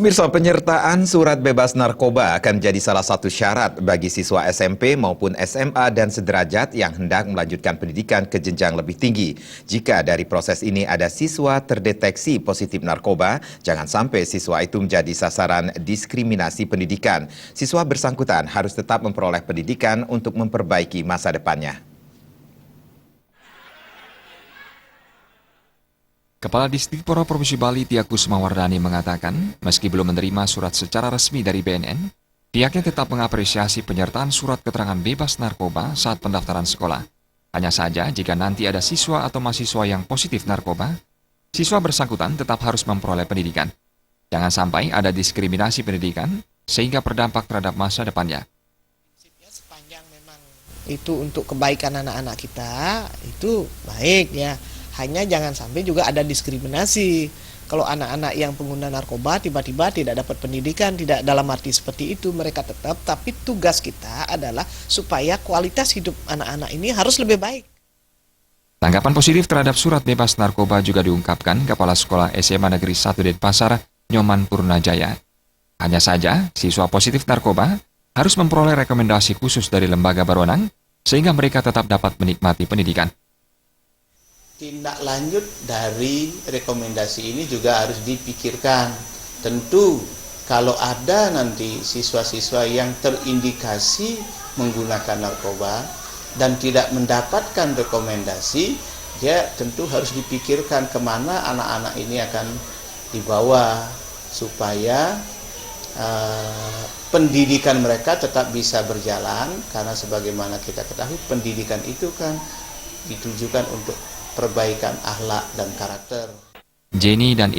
Pemirsa, penyertaan surat bebas narkoba akan menjadi salah satu syarat bagi siswa SMP maupun SMA dan sederajat yang hendak melanjutkan pendidikan ke jenjang lebih tinggi. Jika dari proses ini ada siswa terdeteksi positif narkoba, jangan sampai siswa itu menjadi sasaran diskriminasi pendidikan. Siswa bersangkutan harus tetap memperoleh pendidikan untuk memperbaiki masa depannya. Kepala Distrik Poro Provinsi Bali Tiakus Mawardani mengatakan, meski belum menerima surat secara resmi dari BNN, pihaknya tetap mengapresiasi penyertaan surat keterangan bebas narkoba saat pendaftaran sekolah. Hanya saja jika nanti ada siswa atau mahasiswa yang positif narkoba, siswa bersangkutan tetap harus memperoleh pendidikan. Jangan sampai ada diskriminasi pendidikan sehingga berdampak terhadap masa depannya. Sepanjang memang itu untuk kebaikan anak-anak kita, itu baik ya. Hanya jangan sampai juga ada diskriminasi. Kalau anak-anak yang pengguna narkoba tiba-tiba tidak dapat pendidikan, tidak dalam arti seperti itu, mereka tetap, tapi tugas kita adalah supaya kualitas hidup anak-anak ini harus lebih baik. Tanggapan positif terhadap surat bebas narkoba juga diungkapkan Kepala Sekolah SMA Negeri 1 Denpasar, Nyoman Purnajaya. Hanya saja, siswa positif narkoba harus memperoleh rekomendasi khusus dari lembaga berwenang sehingga mereka tetap dapat menikmati pendidikan. Tindak lanjut dari rekomendasi ini juga harus dipikirkan. Tentu kalau ada nanti siswa-siswa yang terindikasi menggunakan narkoba dan tidak mendapatkan rekomendasi, dia tentu harus dipikirkan kemana anak-anak ini akan dibawa supaya pendidikan mereka tetap bisa berjalan, karena sebagaimana kita ketahui pendidikan itu kan ditujukan untuk perbaikan akhlak dan karakter. Jenny dan